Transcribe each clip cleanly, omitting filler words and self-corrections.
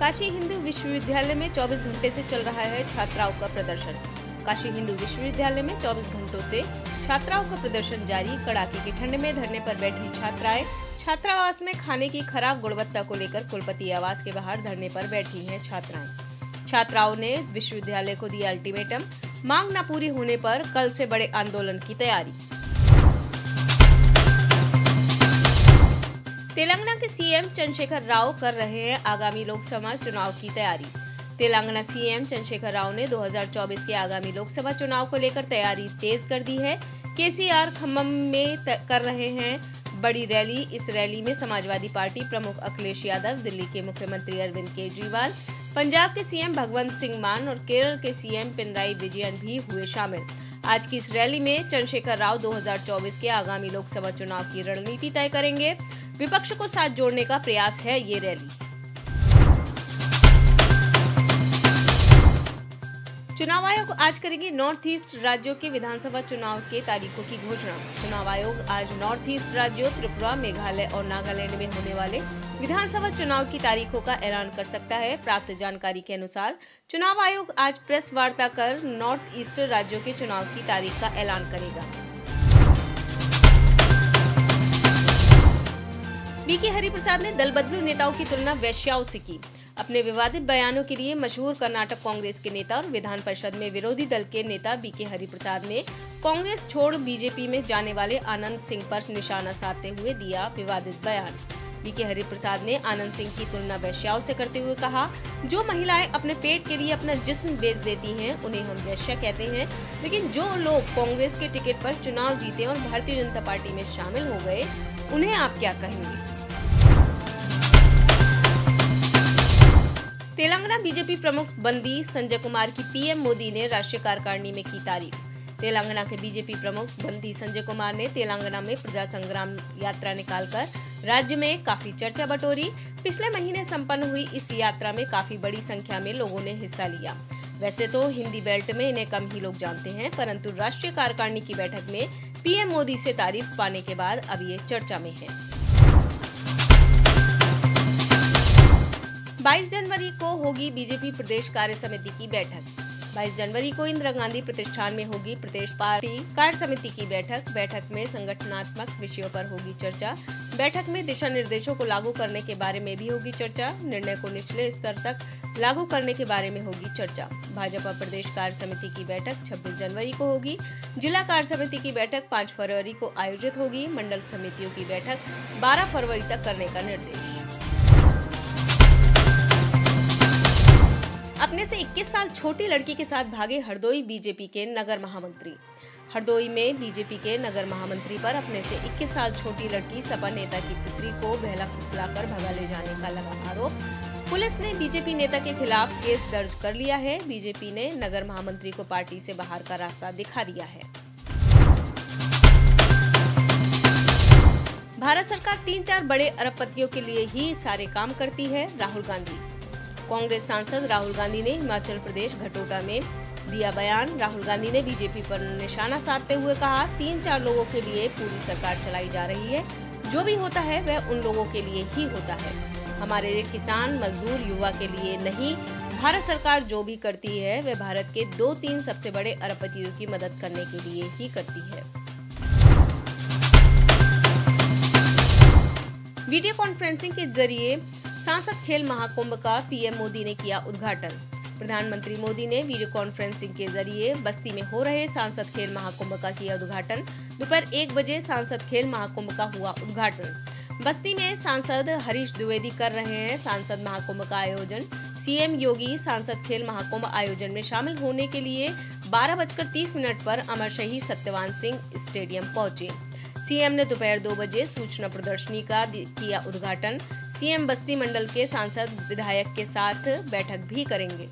काशी हिंदू विश्वविद्यालय में 24 घंटे से चल रहा है छात्राओं का प्रदर्शन। काशी हिंदू विश्वविद्यालय में 24 घंटों से छात्राओं का प्रदर्शन जारी। कड़ाके की ठंड में धरने पर बैठी छात्राएं छात्रावास में खाने की खराब गुणवत्ता को लेकर कुलपति आवास के बाहर धरने पर बैठी हैं छात्राएं। छात्राओं ने विश्वविद्यालय को दिया अल्टीमेटम, मांग न पूरी होने पर कल से बड़े आंदोलन की तैयारी। तेलंगाना के सीएम चंद्रशेखर राव कर रहे हैं आगामी लोकसभा चुनाव की तैयारी। तेलंगाना सीएम चंद्रशेखर राव ने 2024 के आगामी लोकसभा चुनाव को लेकर तैयारी तेज कर दी है। केसीआर खम्मम में कर रहे हैं बड़ी रैली। इस रैली में समाजवादी पार्टी प्रमुख अखिलेश यादव, दिल्ली के मुख्यमंत्री अरविंद केजरीवाल, पंजाब के सीएम भगवंत सिंह मान और केरल के सीएम पिनराई विजयन भी हुए शामिल। आज की इस रैली में चंद्रशेखर राव 2024 के आगामी लोकसभा चुनाव की रणनीति तय करेंगे। विपक्ष को साथ जोड़ने का प्रयास है ये रैली। चुनाव आयोग आज करेगी नॉर्थ ईस्ट राज्यों के विधानसभा चुनाव के तारीखों की घोषणा। चुनाव आयोग आज नॉर्थ ईस्ट राज्यों त्रिपुरा, मेघालय और नागालैंड में होने वाले विधानसभा चुनाव की तारीखों का ऐलान कर सकता है। प्राप्त जानकारी के अनुसार चुनाव आयोग आज प्रेस वार्ता कर नॉर्थ ईस्ट राज्यों के चुनाव की तारीख का ऐलान करेगा। बीके हरिप्रसाद ने दल बदलू नेताओं की तुलना वेश्याओं से की। अपने विवादित बयानों के लिए मशहूर कर्नाटक कांग्रेस के नेता और विधान परिषद में विरोधी दल के नेता बीके हरिप्रसाद ने कांग्रेस छोड़ बीजेपी में जाने वाले आनंद सिंह पर निशाना साधते हुए दिया विवादित बयान। बीके हरिप्रसाद ने आनंद सिंह की तुलना वेश्याओं से करते हुए कहा, जो महिलाएं अपने पेट के लिए अपना जिस्म बेच देती हैं उन्हें हम वेश्या कहते हैं, लेकिन जो लोग कांग्रेस के टिकट पर चुनाव जीते और भारतीय जनता पार्टी में शामिल हो गए उन्हें आप क्या कहेंगे। तेलंगाना बीजेपी प्रमुख बंदी संजय कुमार की पीएम मोदी ने राष्ट्रीय कार्यकारिणी में की तारीफ। तेलंगाना के बीजेपी प्रमुख बंदी संजय कुमार ने तेलंगाना में प्रजा संग्राम यात्रा निकालकर राज्य में काफी चर्चा बटोरी। पिछले महीने संपन्न हुई इस यात्रा में काफी बड़ी संख्या में लोगों ने हिस्सा लिया। वैसे तो हिंदी बेल्ट में इन्हें कम ही लोग जानते हैं, परंतु राष्ट्रीय कार्यकारिणी की बैठक में पीएम मोदी से तारीफ पाने के बाद अब ये चर्चा में है। 22 जनवरी को होगी बीजेपी प्रदेश कार्य समिति की बैठक। 22 जनवरी को इंदिरा गांधी प्रतिष्ठान में होगी प्रदेश पार्टी कार्य समिति की बैठक। बैठक में संगठनात्मक विषयों पर होगी चर्चा। बैठक में दिशा निर्देशों को लागू करने के बारे में भी होगी चर्चा। निर्णय को निचले स्तर तक लागू करने के बारे में होगी चर्चा। भाजपा प्रदेश कार्य समिति की बैठक 26 जनवरी को होगी। जिला कार्य समिति की बैठक 5 फरवरी को आयोजित होगी। मंडल समितियों की बैठक 12 फरवरी तक करने का निर्देश। अपने से 21 साल छोटी लड़की के साथ भागे हरदोई बीजेपी के नगर महामंत्री। हरदोई में बीजेपी के नगर महामंत्री पर अपने से 21 साल छोटी लड़की सपा नेता की पुत्री को बहला फुसलाकर भगा ले जाने का लगा आरोप। पुलिस ने बीजेपी नेता के खिलाफ केस दर्ज कर लिया है। बीजेपी ने नगर महामंत्री को पार्टी से बाहर का रास्ता दिखा दिया है। भारत सरकार 3-4 बड़े अरबपतियों के लिए ही सारे काम करती है, राहुल गांधी। कांग्रेस सांसद राहुल गांधी ने हिमाचल प्रदेश घटोटा में दिया बयान। राहुल गांधी ने बीजेपी पर निशाना साधते हुए कहा, 3-4 लोगों के लिए पूरी सरकार चलाई जा रही है। जो भी होता है वह उन लोगों के लिए ही होता है, हमारे किसान, मजदूर, युवा के लिए नहीं। भारत सरकार जो भी करती है वह भारत के 2-3 सबसे बड़े अरबपतियों की मदद करने के लिए ही करती है। वीडियो कॉन्फ्रेंसिंग के जरिए सांसद खेल महाकुंभ का पीएम मोदी ने किया उद्घाटन। प्रधानमंत्री मोदी ने वीडियो कॉन्फ्रेंसिंग के जरिए बस्ती में हो रहे सांसद खेल महाकुंभ का किया उद्घाटन। दोपहर 1 बजे सांसद खेल महाकुंभ का हुआ उद्घाटन। बस्ती में सांसद हरीश द्विवेदी कर रहे हैं सांसद महाकुंभ का आयोजन। सीएम योगी सांसद खेल महाकुंभ आयोजन में शामिल होने के लिए 12:30 पर अमर शहीद सत्यवान सिंह स्टेडियम पहुंचे। सीएम ने दोपहर 2 बजे सूचना प्रदर्शनी का किया उद्घाटन। सीएम बस्ती मंडल के सांसद विधायक के साथ बैठक भी करेंगे।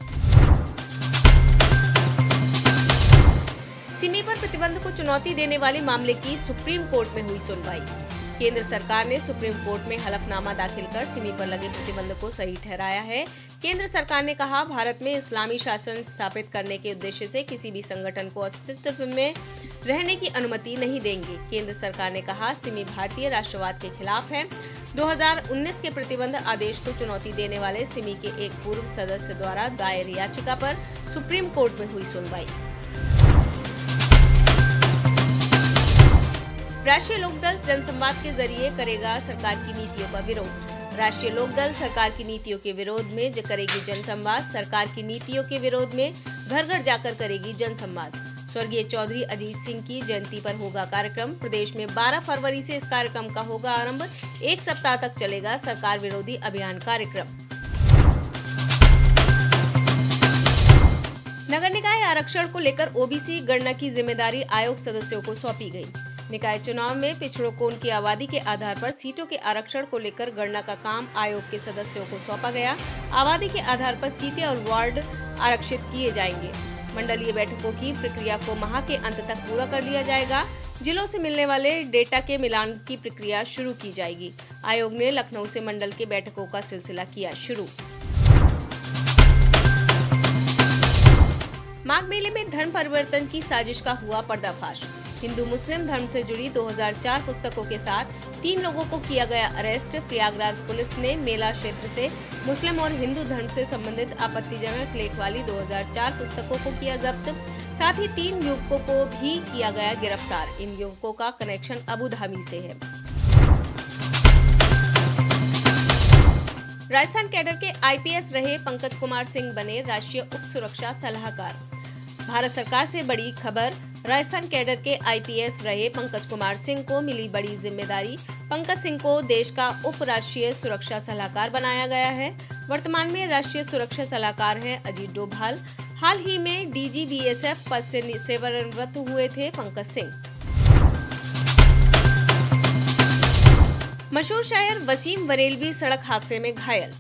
सिमी पर प्रतिबंध को चुनौती देने वाले मामले की सुप्रीम कोर्ट में हुई सुनवाई। केंद्र सरकार ने सुप्रीम कोर्ट में हलफनामा दाखिल कर सिमी पर लगे प्रतिबंध को सही ठहराया है। केंद्र सरकार ने कहा, भारत में इस्लामी शासन स्थापित करने के उद्देश्य से किसी भी संगठन को अस्तित्व में रहने की अनुमति नहीं देंगे। केंद्र सरकार ने कहा, सिमी भारतीय राष्ट्रवाद के खिलाफ है। 2019 के प्रतिबंध आदेश को चुनौती देने वाले सिमी के एक पूर्व सदस्य द्वारा दायर याचिका पर सुप्रीम कोर्ट में हुई सुनवाई। राष्ट्रीय लोकदल जनसंवाद के जरिए करेगा सरकार की नीतियों का विरोध। राष्ट्रीय लोकदल सरकार की नीतियों के विरोध में करेगी जनसंवाद। सरकार की नीतियों के विरोध में घर घर जाकर करेगी जनसंवाद। स्वर्गीय चौधरी अजीत सिंह की जयंती पर होगा कार्यक्रम। प्रदेश में 12 फरवरी से इस कार्यक्रम का होगा आरंभ। 1 सप्ताह तक चलेगा सरकार विरोधी अभियान कार्यक्रम। नगर निकाय आरक्षण को लेकर ओबीसी गणना की जिम्मेदारी आयोग सदस्यों को सौंपी गई। निकाय चुनाव में पिछड़ों को उनकी आबादी के आधार पर सीटों के आरक्षण को लेकर गणना का काम आयोग के सदस्यों को सौंपा गया। आबादी के आधार पर सीटें और वार्ड आरक्षित किए जाएंगे। मंडलीय बैठकों की प्रक्रिया को माह के अंत तक पूरा कर लिया जाएगा। जिलों से मिलने वाले डेटा के मिलान की प्रक्रिया शुरू की जाएगी। आयोग ने लखनऊ से मंडल के बैठकों का सिलसिला किया शुरू। माघ मेले में धर्म परिवर्तन की साजिश का हुआ पर्दाफाश। हिंदू मुस्लिम धर्म से जुड़ी 2004 पुस्तकों के साथ 3 लोगों को किया गया अरेस्ट। प्रयागराज पुलिस ने मेला क्षेत्र से मुस्लिम और हिंदू धर्म से संबंधित आपत्तिजनक लेख वाली 2004 पुस्तकों को किया जब्त। साथ ही 3 युवकों को भी किया गया गिरफ्तार। इन युवकों का कनेक्शन अबू धाबी से है। राजस्थान कैडर के आईपीएस रहे पंकज कुमार सिंह बने राष्ट्रीय उप सुरक्षा सलाहकार। भारत सरकार से बड़ी खबर। राजस्थान कैडर के आईपीएस रहे पंकज कुमार सिंह को मिली बड़ी जिम्मेदारी। पंकज सिंह को देश का उप राष्ट्रीय सुरक्षा सलाहकार बनाया गया है। वर्तमान में राष्ट्रीय सुरक्षा सलाहकार हैं अजीत डोभाल। हाल ही में डीजी बीएसएफ पद से सेवानिवृत्त हुए थे पंकज सिंह। मशहूर शायर वसीम बरेलवी सड़क हादसे में घायल।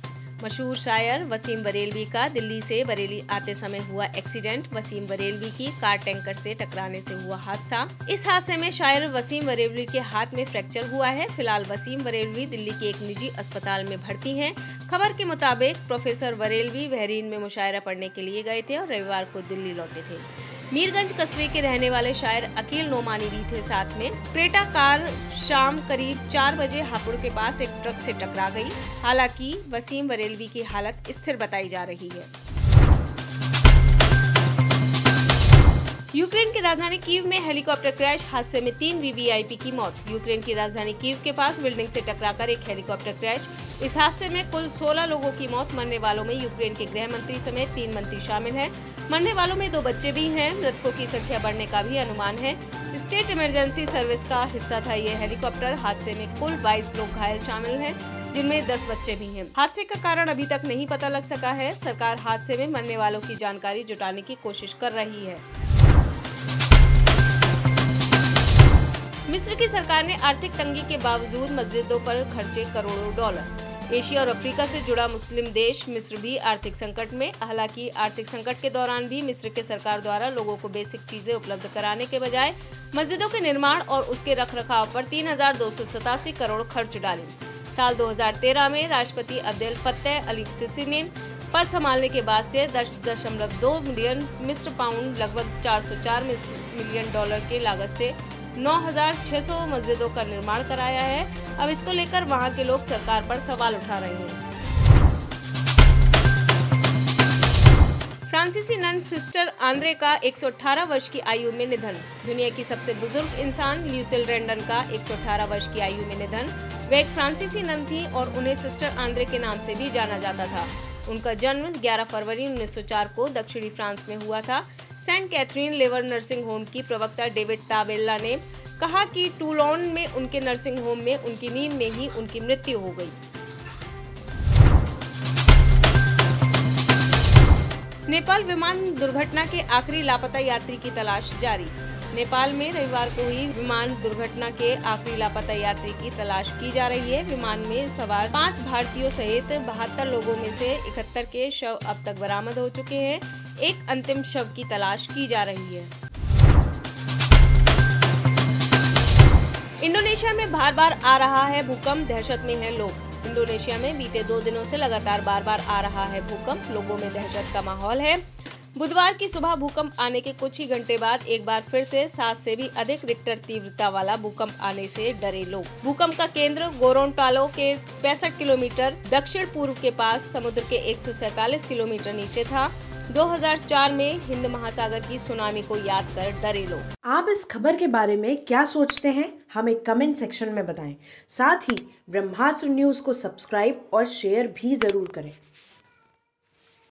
मशहूर शायर वसीम बरेलवी का दिल्ली से बरेली आते समय हुआ एक्सीडेंट। वसीम बरेलवी की कार टैंकर से टकराने से हुआ हादसा। इस हादसे में शायर वसीम बरेलवी के हाथ में फ्रैक्चर हुआ है। फिलहाल वसीम बरेलवी दिल्ली के एक निजी अस्पताल में भर्ती हैं। खबर के मुताबिक प्रोफेसर बरेलवी बहरीन में मुशायरा पढ़ने के लिए गए थे और रविवार को दिल्ली लौटे थे। मीरगंज कस्बे के रहने वाले शायर अकील नोमानी भी थे साथ में। क्रेटा कार शाम करीब 4 बजे हापुड़ के पास एक ट्रक से टकरा गई। हालांकि वसीम बरेलवी की हालत स्थिर बताई जा रही है। यूक्रेन की राजधानी कीव में हेलीकॉप्टर क्रैश हादसे में 3 वीवीआईपी की मौत। यूक्रेन की राजधानी कीव के पास बिल्डिंग से टकराकर एक हेलीकॉप्टर क्रैश। इस हादसे में कुल 16 लोगों की मौत। मरने वालों में यूक्रेन के गृह मंत्री समेत 3 मंत्री शामिल हैं। मरने वालों में 2 बच्चे भी हैं। मृतकों की संख्या बढ़ने का भी अनुमान है। स्टेट इमरजेंसी सर्विस का हिस्सा था ये हेलीकॉप्टर। हादसे में कुल 22 लोग घायल शामिल हैं, जिनमें 10 बच्चे भी हैं। हादसे का कारण अभी तक नहीं पता लग सका है। सरकार हादसे में मरने वालों की जानकारी जुटाने की कोशिश कर रही है। मिस्र की सरकार ने आर्थिक तंगी के बावजूद मस्जिदों पर खर्चे करोड़ों डॉलर। एशिया और अफ्रीका से जुड़ा मुस्लिम देश मिस्र भी आर्थिक संकट में। हालांकि आर्थिक संकट के दौरान भी मिस्र के सरकार द्वारा लोगों को बेसिक चीजें उपलब्ध कराने के बजाय मस्जिदों के निर्माण और उसके रखरखाव पर 3,287 करोड़ खर्च डाले। साल 2013 में राष्ट्रपति अब्देल फत्तह अली सिसी ने पद संभालने के बाद से 10.2 मिलियन मिस्र पाउंड लगभग 404 मिलियन डॉलर की लागत से 9,600 मस्जिदों का निर्माण कराया है। अब इसको लेकर वहां के लोग सरकार पर सवाल उठा रहे हैं। फ्रांसीसी नन सिस्टर आंद्रे का 118 वर्ष की आयु में निधन। दुनिया की सबसे बुजुर्ग इंसान ल्यूसिल रेंडन का 118 वर्ष की आयु में निधन। वे एक फ्रांसीसी नन थी और उन्हें सिस्टर आंद्रे के नाम से भी जाना जाता था। उनका जन्म 11 फरवरी 1904 को दक्षिणी फ्रांस में हुआ था। सेंट कैथरीन लेवर नर्सिंग होम की प्रवक्ता डेविड ताबेल्ला ने कहा कि टूलोन में उनके नर्सिंग होम में उनकी नींद में ही उनकी मृत्यु हो गई। नेपाल विमान दुर्घटना के आखिरी लापता यात्री की तलाश जारी। नेपाल में रविवार को हुई विमान दुर्घटना के आखिरी लापता यात्री की तलाश की जा रही है। विमान में सवार 5 भारतीयों सहित 72 लोगों में से 71 के शव अब तक बरामद हो चुके हैं। एक अंतिम शव की तलाश की जा रही है। इंडोनेशिया में बार बार आ रहा है भूकंप, दहशत में है लोग। इंडोनेशिया में बीते 2 दिनों से लगातार बार बार आ रहा है भूकंप, लोगों में दहशत का माहौल है। बुधवार की सुबह भूकंप आने के कुछ ही घंटे बाद एक बार फिर से 7 से भी अधिक रिक्टर तीव्रता वाला भूकंप आने से डरे लोग। भूकंप का केंद्र गोरोंटालो के 65 किलोमीटर दक्षिण पूर्व के पास समुद्र के 147 किलोमीटर नीचे था। 2004 में हिंद महासागर की सुनामी को याद कर डरे लोग। आप इस खबर के बारे में क्या सोचते हैं, हमें कमेंट सेक्शन में बताएं। साथ ही ब्रह्मास्त्र न्यूज को सब्सक्राइब और शेयर भी जरूर करें।